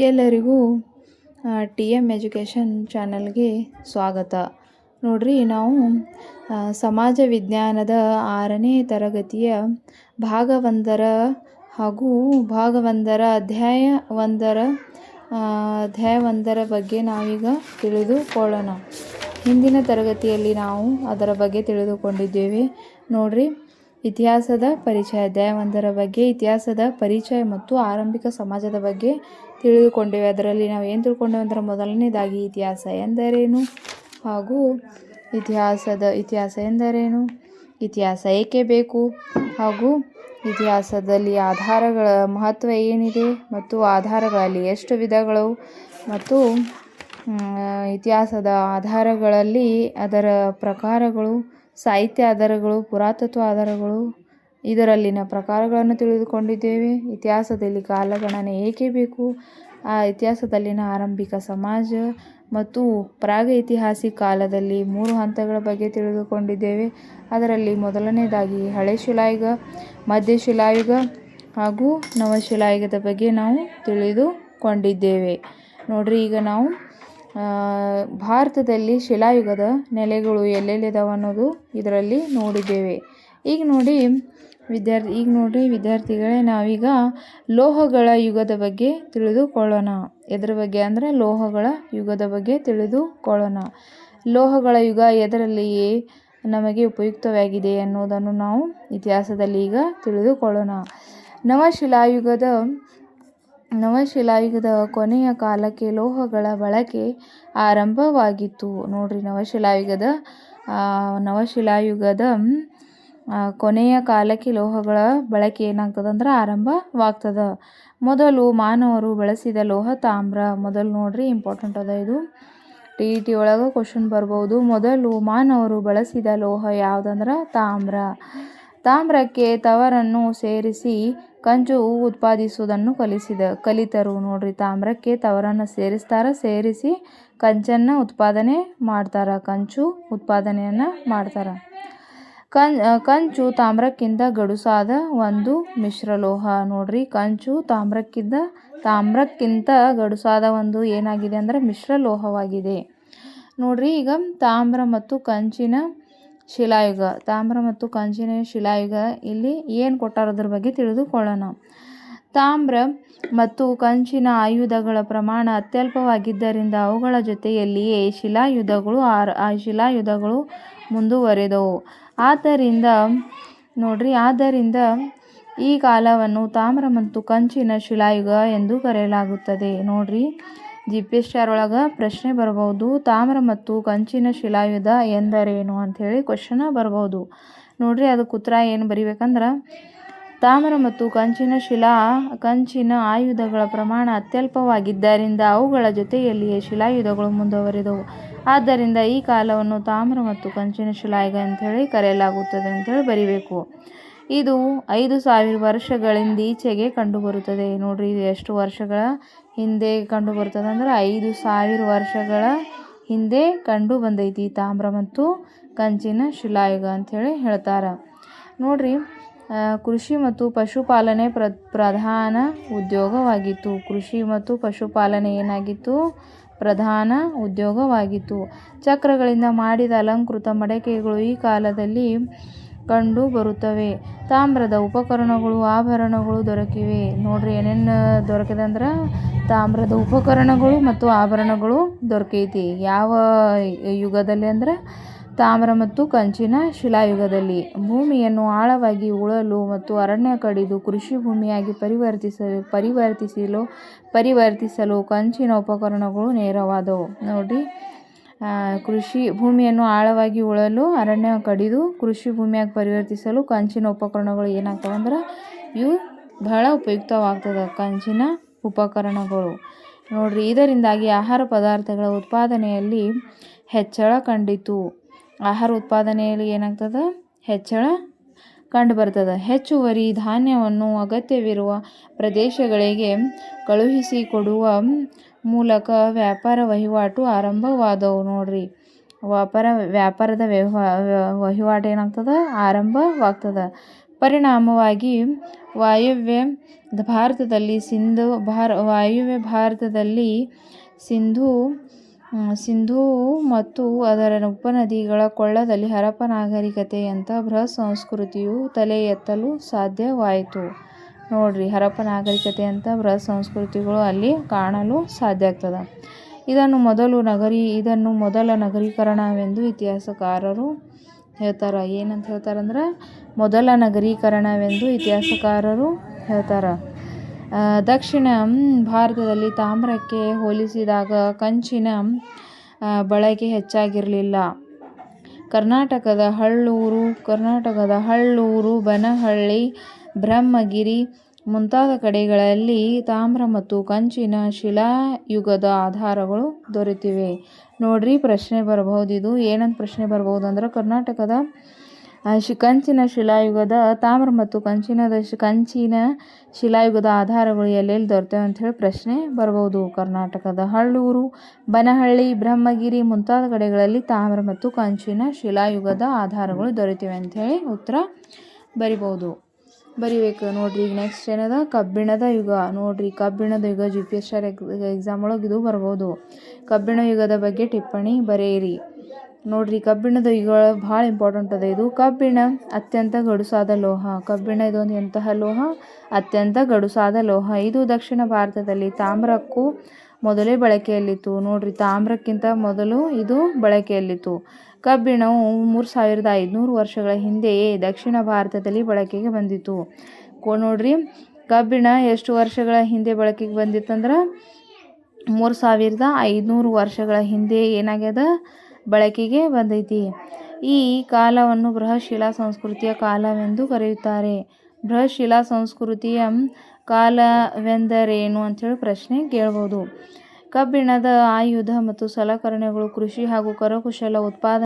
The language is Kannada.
ಎಲ್ಲರಿಗೂ ಟಿ ಎಮ್ ಎಜುಕೇಷನ್ ಚಾನಲ್ಗೆ ಸ್ವಾಗತ. ನೋಡ್ರಿ, ನಾವು ಸಮಾಜ ವಿಜ್ಞಾನದ 6ನೇ ತರಗತಿಯ ಭಾಗ 1 ಹಾಗೂ ಭಾಗ 1 ಅಧ್ಯಾಯ 1 ಬಗ್ಗೆ ನಾವೀಗ ತಿಳಿದುಕೊಳ್ಳೋಣ. ಹಿಂದಿನ ತರಗತಿಯಲ್ಲಿ ನಾವು ಅದರ ಬಗ್ಗೆ ತಿಳಿದುಕೊಂಡಿದ್ದೇವೆ. ನೋಡ್ರಿ, ಇತಿಹಾಸದ ಪರಿಚಯ ಅಧ್ಯಾಯ 1 ಬಗ್ಗೆ ಇತಿಹಾಸದ ಪರಿಚಯ ಮತ್ತು ಆರಂಭಿಕ ಸಮಾಜದ ಬಗ್ಗೆ ತಿಳಿದುಕೊಂಡೇವೆ. ಅದರಲ್ಲಿ ನಾವು ಏನು ತಿಳ್ಕೊಂಡೇವೆ ಅಂದರೆ, ಮೊದಲನೇದಾಗಿ ಇತಿಹಾಸ ಎಂದರೇನು ಹಾಗೂ ಇತಿಹಾಸ ಎಂದರೇನು, ಇತಿಹಾಸ ಏಕೆ ಬೇಕು ಹಾಗೂ ಇತಿಹಾಸದಲ್ಲಿ ಆಧಾರಗಳ ಮಹತ್ವ ಏನಿದೆ ಮತ್ತು ಆಧಾರಗಳಲ್ಲಿ ಎಷ್ಟು ವಿಧಗಳು ಮತ್ತು ಇತಿಹಾಸದ ಆಧಾರಗಳಲ್ಲಿ ಅದರ ಪ್ರಕಾರಗಳು, ಸಾಹಿತ್ಯ ಆಧಾರಗಳು, ಪುರಾತತ್ವ ಆಧಾರಗಳು, ಇದರಲ್ಲಿನ ಪ್ರಕಾರಗಳನ್ನು ತಿಳಿದುಕೊಂಡಿದ್ದೇವೆ. ಇತಿಹಾಸದಲ್ಲಿ ಕಾಲಗಣನೆ ಏಕೆ ಬೇಕು, ಆ ಇತಿಹಾಸದಲ್ಲಿನ ಆರಂಭಿಕ ಸಮಾಜ ಮತ್ತು ಪ್ರಾಗೈತಿಹಾಸಿಕ ಕಾಲದಲ್ಲಿ 3 ಹಂತಗಳ ಬಗ್ಗೆ ತಿಳಿದುಕೊಂಡಿದ್ದೇವೆ. ಅದರಲ್ಲಿ ಮೊದಲನೇದಾಗಿ ಹಳೆ ಶಿಲಾಯುಗ, ಮಧ್ಯಶಿಲಾಯುಗ ಹಾಗೂ ನವಶಿಲಾಯುಗದ ಬಗ್ಗೆ ನಾವು ತಿಳಿದುಕೊಂಡಿದ್ದೇವೆ. ನೋಡ್ರಿ, ಈಗ ನಾವು ಭಾರತದಲ್ಲಿ ಶಿಲಾಯುಗದ ನೆಲೆಗಳು ಎಲ್ಲೆಲ್ಲಿದಾವೆ ಅನ್ನೋದು ಇದರಲ್ಲಿ ನೋಡಿದ್ದೇವೆ. ಈಗ ನೋಡಿ ವಿದ್ಯಾರ್ಥಿಗಳೇ, ನಾವೀಗ ಲೋಹಗಳ ಯುಗದ ಬಗ್ಗೆ ತಿಳಿದುಕೊಳ್ಳೋಣ. ಎದರ ಬಗ್ಗೆ ಅಂದರೆ ಲೋಹಗಳ ಯುಗದ ಬಗ್ಗೆ ತಿಳಿದುಕೊಳ್ಳೋಣ. ಲೋಹಗಳ ಯುಗ ಎದರಲ್ಲಿ ನಮಗೆ ಉಪಯುಕ್ತವಾಗಿದೆ ಅನ್ನೋದನ್ನು ನಾವು ಇತಿಹಾಸದಲ್ಲಿ ಈಗ ತಿಳಿದುಕೊಳ್ಳೋಣ. ನವಶಿಲಾಯುಗದ ಕೊನೆಯ ಕಾಲಕ್ಕೆ ಲೋಹಗಳ ಬಳಕೆ ಆರಂಭವಾಗಿತ್ತು. ನೋಡ್ರಿ, ನವಶಿಲಾಯುಗದ ಕೊನೆಯ ಕಾಲಕ್ಕೆ ಲೋಹಗಳ ಬಳಕೆ ಏನಾಗ್ತದೆ ಅಂದ್ರೆ ಆರಂಭವಾಗ್ತದೆ. ಮೊದಲು ಮಾನವರು ಬಳಸಿದ ಲೋಹ ತಾಮ್ರ. ಮೊದಲು ನೋಡ್ರಿ, ಇಂಪಾರ್ಟೆಂಟ್ ಅದ ಇದು, TET ಒಳಗೆ ಕ್ವಶನ್ ಬರ್ಬೋದು. ಮೊದಲು ಮಾನವರು ಬಳಸಿದ ಲೋಹ ಯಾವುದಂದ್ರೆ ತಾಮ್ರ. ತಾಮ್ರಕ್ಕೆ ತವರನ್ನು ಸೇರಿಸಿ ಕಂಚು ಉತ್ಪಾದಿಸುವುದನ್ನು ಕಲಿತರು. ನೋಡ್ರಿ, ತಾಮ್ರಕ್ಕೆ ತವರನ್ನು ಸೇರಿಸಿ ಕಂಚನ್ನು ಉತ್ಪಾದನೆ ಮಾಡ್ತಾರ. ಕಂಚು ತಾಮ್ರಕ್ಕಿಂತ ಗಡುಸಾದ ಒಂದು ಮಿಶ್ರಲೋಹ. ನೋಡ್ರಿ, ಕಂಚು ತಾಮ್ರಕ್ಕಿಂತ ಗಡುಸಾದ ಒಂದು ಏನಾಗಿದೆ ಅಂದರೆ ಮಿಶ್ರಲೋಹವಾಗಿದೆ. ನೋಡ್ರಿ, ಈಗ ತಾಮ್ರ ಮತ್ತು ಕಂಚಿನ ಶಿಲಾಯುಗ ಇಲ್ಲಿ ಏನು ಕೊಟ್ಟಾರ ಅದ್ರ ಬಗ್ಗೆ ತಿಳಿದುಕೊಳ್ಳೋಣ. ತಾಮ್ರ ಮತ್ತು ಕಂಚಿನ ಆಯುಧಗಳ ಪ್ರಮಾಣ ಅತ್ಯಲ್ಪವಾಗಿದ್ದರಿಂದ ಅವುಗಳ ಜೊತೆಯಲ್ಲಿಯೇ ಶಿಲಾಯುಧಗಳು ಮುಂದುವರೆದವು. ಆದ್ದರಿಂದ ಈ ಕಾಲವನ್ನು ತಾಮ್ರ ಮತ್ತು ಕಂಚಿನ ಶಿಲಾಯುಗ ಎಂದು ಕರೆಯಲಾಗುತ್ತದೆ. ನೋಡ್ರಿ, GPSR ಒಳಗೆ ಪ್ರಶ್ನೆ ಬರಬಹುದು, ತಾಮ್ರ ಮತ್ತು ಕಂಚಿನ ಶಿಲಾಯುಧ ಎಂದರೇನು ಅಂಥೇಳಿ ಕ್ವಶನ್ ಬರಬಹುದು. ನೋಡ್ರಿ, ಅದಕ್ಕೆ ಉತ್ತರ ಏನು ಬರಿಬೇಕಂದ್ರೆ, ತಾಮ್ರ ಮತ್ತು ಕಂಚಿನ ಆಯುಧಗಳ ಪ್ರಮಾಣ ಅತ್ಯಲ್ಪವಾಗಿದ್ದರಿಂದ ಅವುಗಳ ಜೊತೆಯಲ್ಲಿಯೇ ಶಿಲಾಯುಧಗಳು ಮುಂದುವರೆದವು. ಆದ್ದರಿಂದ ಈ ಕಾಲವನ್ನು ತಾಮ್ರ ಮತ್ತು ಕಂಚಿನ ಶಿಲಾಯುಗ ಅಂಥೇಳಿ ಕರೆಯಲಾಗುತ್ತದೆ ಅಂಥೇಳಿ ಬರಿಬೇಕು. ಇದು 5000 ವರ್ಷಗಳಿಂದೀಚೆಗೆ ಕಂಡುಬರುತ್ತದೆ. ನೋಡ್ರಿ, ಇದು ಎಷ್ಟು ವರ್ಷಗಳ ಹಿಂದೆ ಕಂಡುಬರುತ್ತದೆ ಅಂದ್ರೆ 5000 ವರ್ಷಗಳ ಹಿಂದೆ ಕಂಡು ಬಂದೈತಿ ತಾಮ್ರ ಮತ್ತು ಕಂಚಿನ ಶಿಲಾಯುಗ ಅಂಥೇಳಿ ಹೇಳ್ತಾರೆ. ನೋಡ್ರಿ, ಕೃಷಿ ಮತ್ತು ಪಶುಪಾಲನೆ ಪ್ರಧಾನ ಉದ್ಯೋಗವಾಗಿತ್ತು. ಕೃಷಿ ಮತ್ತು ಪಶುಪಾಲನೆ ಏನಾಗಿತ್ತು? ಪ್ರಧಾನ ಉದ್ಯೋಗವಾಗಿತ್ತು. ಚಕ್ರಗಳಿಂದ ಮಾಡಿದ ಅಲಂಕೃತ ಮಡಕೆಗಳು ಈ ಕಾಲದಲ್ಲಿ ಕಂಡು ಬರುತ್ತವೆ. ತಾಮ್ರದ ಉಪಕರಣಗಳು, ಆಭರಣಗಳು ದೊರಕಿವೆ. ನೋಡ್ರಿ, ಏನೇನು ದೊರಕಿದೆ ಅಂದ್ರೆ ತಾಮ್ರದ ಉಪಕರಣಗಳು ಮತ್ತು ಆಭರಣಗಳು ದೊರಕೈತಿ. ಯಾವ ಯುಗದಲ್ಲಿ ಅಂದ್ರೆ ತಾಮ್ರ ಮತ್ತು ಕಂಚಿನ ಶಿಲಾಯುಗದಲ್ಲಿ. ಭೂಮಿಯನ್ನು ಆಳವಾಗಿ ಉಳಲು ಮತ್ತು ಅರಣ್ಯ ಕಡಿದು ಕೃಷಿ ಭೂಮಿಯಾಗಿ ಪರಿವರ್ತಿಸಲು ಕಂಚಿನ ಉಪಕರಣಗಳು ನೆರವಾದವು. ನೋಡಿ, ಭೂಮಿಯನ್ನು ಆಳವಾಗಿ ಉಳಲು ಅರಣ್ಯ ಕಡಿದು ಕೃಷಿ ಭೂಮಿಯಾಗಿ ಪರಿವರ್ತಿಸಲು ಕಂಚಿನ ಉಪಕರಣಗಳು ಏನಾಗ್ತವೆ ಅಂದ್ರೆ ಇವು ಬಹಳ ಉಪಯುಕ್ತವಾಗ್ತದೆ, ಕಂಚಿನ ಉಪಕರಣಗಳು. ನೋಡ್ರಿ, ಇದರಿಂದಾಗಿ ಆಹಾರ ಪದಾರ್ಥಗಳ ಉತ್ಪಾದನೆಯಲ್ಲಿ ಹೆಚ್ಚಳ ಕಂಡಿತು. ಆಹಾರ ಉತ್ಪಾದನೆಯಲ್ಲಿ ಏನಾಗ್ತದೆ? ಹೆಚ್ಚಳ ಕಂಡುಬರ್ತದೆ. ಹೆಚ್ಚುವರಿ ಧಾನ್ಯವನ್ನು ಅಗತ್ಯವಿರುವ ಪ್ರದೇಶಗಳಿಗೆ ಕಳುಹಿಸಿಕೊಡುವ ಮೂಲಕ ವ್ಯಾಪಾರ ವಹಿವಾಟು ಆರಂಭವಾದವು. ನೋಡ್ರಿ, ವ್ಯಾಪಾರದ ವಹಿವಾಟು ಏನಾಗ್ತದೆ? ಆರಂಭವಾಗ್ತದೆ. ಪರಿಣಾಮವಾಗಿ ವಾಯುವ್ಯ ಭಾರತದಲ್ಲಿ ಸಿಂಧೂ ಮತ್ತು ಅದರ ಉಪನದಿಗಳ ಕೊಳ್ಳದಲ್ಲಿ ಹರಪ್ಪ ನಾಗರಿಕತೆಯಂಥ ಬೃಹತ್ ಸಂಸ್ಕೃತಿಯು ತಲೆ ಎತ್ತಲು ಸಾಧ್ಯವಾಯಿತು. ನೋಡ್ರಿ, ಹರಪ್ಪ ನಾಗರಿಕತೆಯಂಥ ಬೃಹತ್ ಸಂಸ್ಕೃತಿಗಳು ಅಲ್ಲಿ ಕಾಣಲು ಸಾಧ್ಯ ಆಗ್ತದೆ. ಇದನ್ನು ಮೊದಲ ನಗರೀಕರಣವೆಂದು ಇತಿಹಾಸಕಾರರು ಹೇಳ್ತಾರೆ. ಏನಂತ ಹೇಳ್ತಾರಂದ್ರೆ ಮೊದಲ ನಗರೀಕರಣವೆಂದು ಇತಿಹಾಸಕಾರರು ಹೇಳ್ತಾರೆ. ದಕ್ಷಿಣ ಭಾರತದಲ್ಲಿ ತಾಮ್ರಕ್ಕೆ ಹೋಲಿಸಿದಾಗ ಕಂಚಿನ ಬಳಕೆ ಹೆಚ್ಚಾಗಿರಲಿಲ್ಲ. ಕರ್ನಾಟಕದ ಹಳ್ಳೂರು, ಬನಹಳ್ಳಿ, ಬ್ರಹ್ಮಗಿರಿ ಮುಂತಾದ ಕಡೆಗಳಲ್ಲಿ ತಾಮ್ರ ಮತ್ತು ಕಂಚಿನ ಶಿಲಾಯುಗದ ಆಧಾರಗಳು ದೊರೆತಿವೆ. ನೋಡ್ರಿ, ಪ್ರಶ್ನೆ ಬರಬಹುದು. ಇದು ಏನಂತ ಪ್ರಶ್ನೆ ಬರಬಹುದು ಅಂದ್ರೆ ಕರ್ನಾಟಕದ ಕಂಚಿನ ಶಿಲಾಯುಗದ ತಾಮ್ರ ಮತ್ತು ಕಂಚಿನ ಶಿಲಾಯುಗದ ಆಧಾರಗಳು ಎಲ್ಲೆಲ್ಲಿ ದೊರೆತವೆ ಅಂತ ಹೇಳಿ ಪ್ರಶ್ನೆ ಬರಬಹುದು. ಕರ್ನಾಟಕದ ಹಳ್ಳೂರು, ಬನಹಳ್ಳಿ, ಬ್ರಹ್ಮಗಿರಿ ಮುಂತಾದ ಕಡೆಗಳಲ್ಲಿ ತಾಮ್ರ ಮತ್ತು ಕಂಚಿನ ಶಿಲಾಯುಗದ ಆಧಾರಗಳು ದೊರೆತಿವೆ ಅಂತ ಹೇಳಿ ಉತ್ತರ ಬರಿಬೇಕು. ನೋಡ್ರಿ, ಈಗ ನೆಕ್ಸ್ಟ್ ಏನದ ಕಬ್ಬಿಣದ ಯುಗ. ನೋಡ್ರಿ, ಕಬ್ಬಿಣದ ಯುಗ GPSR ಎಕ್ಸಾಮ್ ಒಳಗೆ ಇದು ಬರ್ಬೋದು. ಕಬ್ಬಿಣ ಯುಗದ ಬಗ್ಗೆ ಟಿಪ್ಪಣಿ ಬರೆಯಿರಿ. ನೋಡ್ರಿ, ಕಬ್ಬಿಣದ ಯುಗ ಭಾಳ ಇಂಪಾರ್ಟೆಂಟ್ ಅದ. ಇದು ಕಬ್ಬಿಣ ಅತ್ಯಂತ ಗಡುಸಾದ ಲೋಹ. ಕಬ್ಬಿಣ ಇದೊಂದು ಎಂತಹ ಲೋಹ? ಅತ್ಯಂತ ಗಡುಸಾದ ಲೋಹ. ಇದು ದಕ್ಷಿಣ ಭಾರತದಲ್ಲಿ ತಾಮ್ರಕ್ಕೂ ಮೊದಲೇ ಬಳಕೆಯಲ್ಲಿತ್ತು. ನೋಡ್ರಿ, ತಾಮ್ರಕ್ಕಿಂತ ಮೊದಲು ಇದು ಬಳಕೆಯಲ್ಲಿತ್ತು. ಕಬ್ಬಿಣವು 3500 ವರ್ಷಗಳ ಹಿಂದೆಯೇ ದಕ್ಷಿಣ ಭಾರತದಲ್ಲಿ ಬಳಕೆಗೆ ಬಂದಿತು. ನೋಡ್ರಿ, ಕಬ್ಬಿಣ ಎಷ್ಟು ವರ್ಷಗಳ ಹಿಂದೆ ಬಳಕೆಗೆ ಬಂದಿತ್ತಂದ್ರೆ 3500 ವರ್ಷಗಳ ಹಿಂದೆ ಏನಾಗ್ಯದ ಬಳಕೆಗೆ ಬಂದೈತಿ. ಈ ಕಾಲವನ್ನು ಬೃಹತ್ ಶಿಲಾ ಸಂಸ್ಕೃತಿಯ ಕಾಲವೆಂದು ಕರೆಯುತ್ತಾರೆ. ಬೃಹತ್ ಶಿಲಾ ಸಂಸ್ಕೃತಿಯ ಕಾಲವೆಂದರೇನು ಅಂಥೇಳಿ ಪ್ರಶ್ನೆ ಕೇಳ್ಬೋದು. ಕಬ್ಬಿಣದ ಆಯುಧ ಮತ್ತು ಸಲಕರಣೆಗಳು, ಕೃಷಿ ಹಾಗೂ ಕರಕುಶಲ ಉತ್ಪಾದನೆ